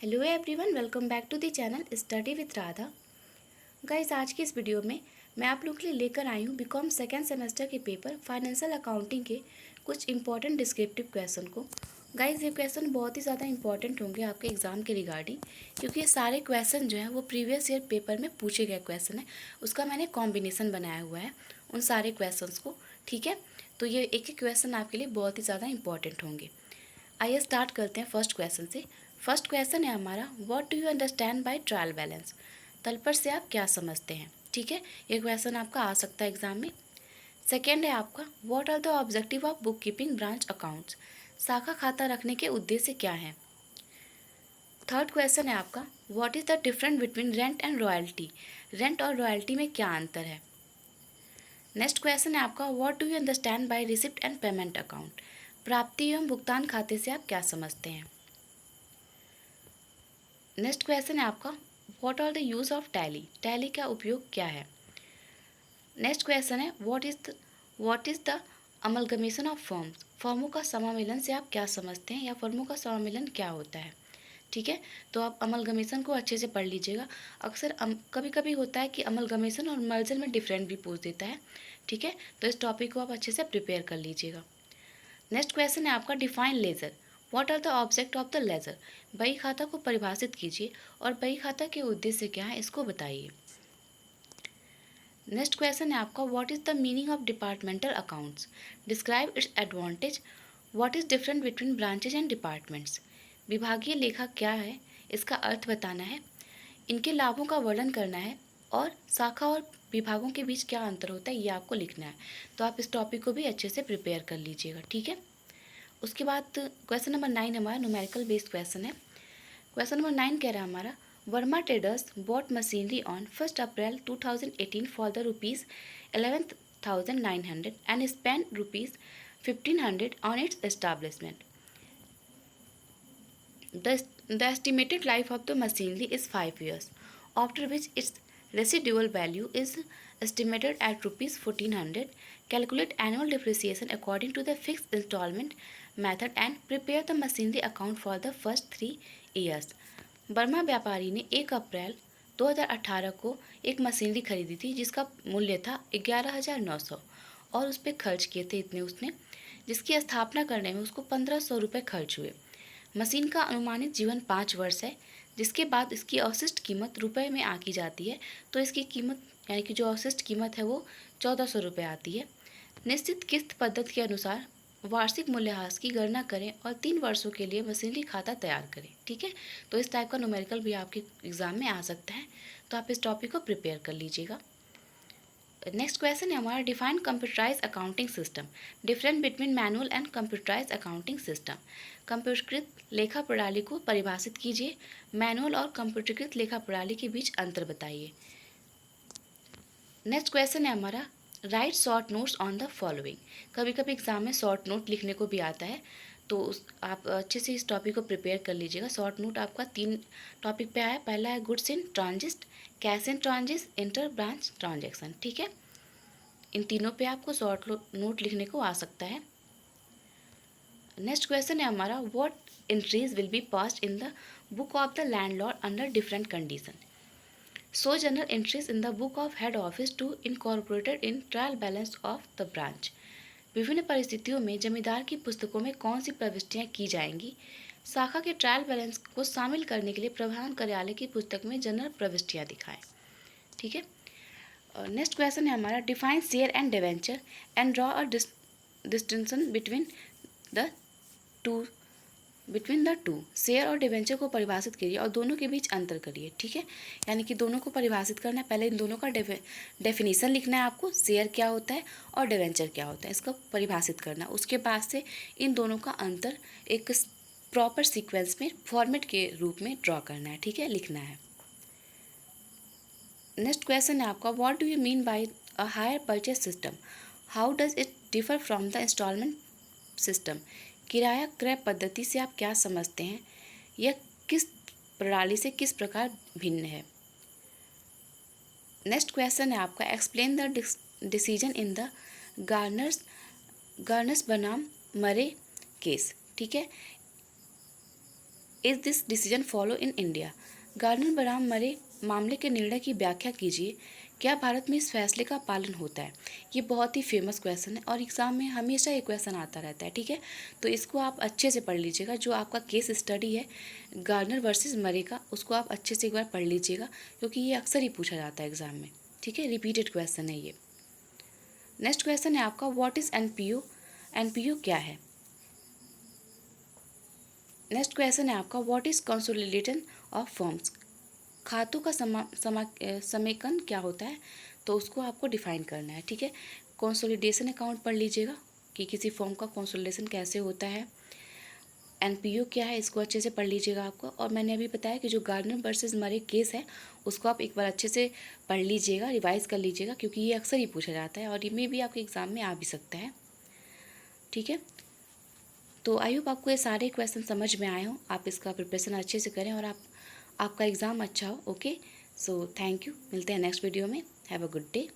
Hello everyone, welcome back to the channel study with Radha. Guys, आज की इस video में मैं आप लोग के लिए लेकर आई हूँ बीकॉम सेकेंड सेमेस्टर के पेपर फाइनेंशियल अकाउंटिंग के कुछ इंपॉर्टेंट डिस्क्रिप्टिव क्वेश्चन को। गाइस, ये क्वेश्चन बहुत ही ज़्यादा इंपॉर्टेंट होंगे आपके एग्जाम के रिगार्डिंग, क्योंकि ये सारे क्वेश्चन जो हैं वो प्रीवियस ईयर पेपर में पूछे गए क्वेश्चन है। उसका मैंने कॉम्बिनेशन बनाया हुआ है उन सारे क्वेश्चन को। ठीक है, तो ये एक एक क्वेश्चन आपके लिए बहुत ही ज़्यादा इंपॉर्टेंट होंगे। आइए स्टार्ट करते हैं फर्स्ट क्वेश्चन से। फर्स्ट क्वेश्चन है हमारा, what do you understand by trial balance. तलपर से आप क्या समझते हैं। ठीक है, ये क्वेश्चन आपका आ सकता है एग्जाम में। सेकेंड है आपका, what are the objective of book keeping branch accounts. शाखा खाता रखने के उद्देश्य क्या हैं। थर्ड क्वेश्चन है आपका, what is the difference between rent and royalty. Rent और रॉयल्टी में क्या अंतर है। नेक्स्ट क्वेश्चन है आपका, what do you understand bye receipt and payment account. प्राप्ति एवं भुगतान खाते से आप क्या समझते हैं। नेक्स्ट क्वेश्चन है आपका, what are the use of Tally. Tally का उपयोग क्या है। नेक्स्ट क्वेश्चन है, what is the amalgamation of firms. फर्मों का समामेलन से आप क्या समझते हैं, या फर्मों का समामेलन क्या होता है। ठीक है, तो आप अमलगमेशन को अच्छे से पढ़ लीजिएगा। अक्सर कभी कभी होता है कि अमलगमेशन और मर्जर में डिफरेंट भी पूछ देता है। ठीक है, तो इस टॉपिक को आप अच्छे से प्रिपेयर कर लीजिएगा। नेक्स्ट क्वेश्चन है आपका, define ledger. What are the object of the ledger. बही खाता को परिभाषित कीजिए और बही खाता के उद्देश्य क्या है इसको बताइए। नेक्स्ट क्वेश्चन है आपका, what is the meaning of departmental accounts. Describe it's advantage. What is different between branches and departments. विभागीय लेखा क्या है, इसका अर्थ बताना है। इनके लाभों का वर्णन करना है और शाखा और विभागों के बीच क्या अंतर होता है ये आपको लिखना है। तो आप इस टॉपिक को भी अच्छे से प्रिपेयर कर लीजिएगा। ठीक है, उसके बाद क्वेश्चन नंबर 9 हमारा न्यूमेरिकल बेस्ड क्वेश्चन है। क्वेश्चन नंबर 9 कह रहा है हमारा, Verma traders bought machinery on 1 April 2018 for the ₹11,900 and spend ₹1,500 on its establishment. The estimated life of the machinery is 5 years, after which its residual value is estimated at ₹1,400. Calculate annual depreciation according to the fixed installment method and prepare the machinery account for the first 3 years. Burma व्यापारी ने 1 April 2018 को एक machinery खरीदी थी जिसका मूल्य था 11,900 और उस पर खर्च किए थे इतने उसने, जिसकी स्थापना करने में उसको 1,500 रुपये खर्च हुए। मशीन का अनुमानित जीवन 5 वर्ष है, जिसके बाद इसकी अवशिष्ट कीमत रुपए में आकी जाती है। तो इसकी कीमत यानी कि जो अवशिष्ट कीमत है वो 1,400 रुपये आती है। निश्चित किस्त पद्धति के अनुसार वार्षिक मूल्यह्रास की गणना करें और 3 वर्षों के लिए मशीनरी खाता तैयार करें। ठीक है, तो इस टाइप का न्यूमेरिकल भी आपके एग्जाम में आ सकता है, तो आप इस टॉपिक को प्रिपेयर कर लीजिएगा। नेक्स्ट क्वेश्चन है हमारा, define computerise accounting system. Difference between manual and computerise accounting system. कंप्यूटरकृत लेखा प्रणाली को परिभाषित कीजिए। मैनुअल और कंप्यूटरकृत लेखा प्रणाली के बीच अंतर बताइए। नेक्स्ट क्वेश्चन है हमारा, right short notes on the following. कभी कभी एग्जाम में शॉर्ट नोट लिखने को भी आता है, तो आप अच्छे से इस टॉपिक को प्रिपेयर कर लीजिएगा। शॉर्ट नोट आपका 3 टॉपिक पे आया। पहला है goods in transit, cash in transit, inter branch transaction. ठीक है, इन तीनों पे आपको शॉर्ट नोट लिखने को आ सकता है। नेक्स्ट क्वेश्चन है हमारा, what entries will be passed in the book of the landlord under different condition. So general entries in the book of head office to incorporated in trial balance of the branch. विभिन्न परिस्थितियों में जमींदार की पुस्तकों में कौन सी प्रविष्टियाँ की जाएंगी। शाखा के ट्रायल बैलेंस को शामिल करने के लिए प्रधान कार्यालय की पुस्तक में जनरल प्रविष्टियाँ दिखाएं। ठीक है, नेक्स्ट क्वेश्चन है हमारा, define share and debenture and draw a distinction between the two. Share और डिवेंचर को परिभाषित करिए और दोनों के बीच अंतर करिए। ठीक है, यानी कि दोनों को परिभाषित करना है। पहले इन दोनों का डेफिनेशन लिखना है आपको, शेयर क्या होता है और डिवेंचर क्या होता है, इसका परिभाषित करना। उसके बाद से इन दोनों का अंतर एक प्रॉपर सीक्वेंस में फॉर्मेट के रूप में ड्रॉ करना है। ठीक है, लिखना है। नेक्स्ट क्वेश्चन है आपका, what do you mean by a hire purchase system. How does it differ from the instalment system. किराया क्रय पद्धति से आप क्या समझते हैं, यह किस प्रणाली से किस प्रकार भिन्न है। नेक्स्ट क्वेश्चन है आपका, explain the decision in the Garner's बनाम मरे केस। ठीक है, is this decision follow in India? Gardner बराम मरे मामले के निर्णय की व्याख्या कीजिए। क्या भारत में इस फैसले का पालन होता है? ये बहुत ही फेमस क्वेश्चन है और एग्ज़ाम में हमेशा ये क्वेश्चन आता रहता है, ठीक है। तो इसको आप अच्छे से पढ़ लीजिएगा। जो आपका केस स्टडी है गार्डनर वर्सेस मरे का, उसको आप अच्छे से एक बार पढ़ लीजिएगा, क्योंकि ये अक्सर ही पूछा जाता है एग्ज़ाम में, ठीक है। रिपीटेड क्वेश्चन है ये। नेक्स्ट क्वेश्चन है आपका, व्हाट इज़ एनपीओ? एनपीओ क्या है? नेक्स्ट क्वेश्चन है आपका, what is consolidation of firms? खातों का समेकन क्या होता है? तो उसको आपको डिफाइन करना है, ठीक है। कंसोलिडेशन अकाउंट पढ़ लीजिएगा कि किसी फॉर्म का कंसोलिडेशन कैसे होता है। एनपीओ क्या है, इसको अच्छे से पढ़ लीजिएगा आपको। और मैंने अभी बताया कि जो गार्डनर वर्सेस मरे केस है, उसको आप एक बार अच्छे से पढ़ लीजिएगा, रिवाइज कर लीजिएगा, क्योंकि ये अक्सर ही पूछा जाता है और ये में भी आपके एग्ज़ाम में आ भी सकता है, ठीक है। तो आई होप आपको ये सारे क्वेश्चन समझ में आए हों, आप इसका प्रिपरेशन अच्छे से करें और आपका एग्ज़ाम अच्छा हो। ओके, सो थैंक यू, मिलते हैं नेक्स्ट वीडियो में। Have a good day.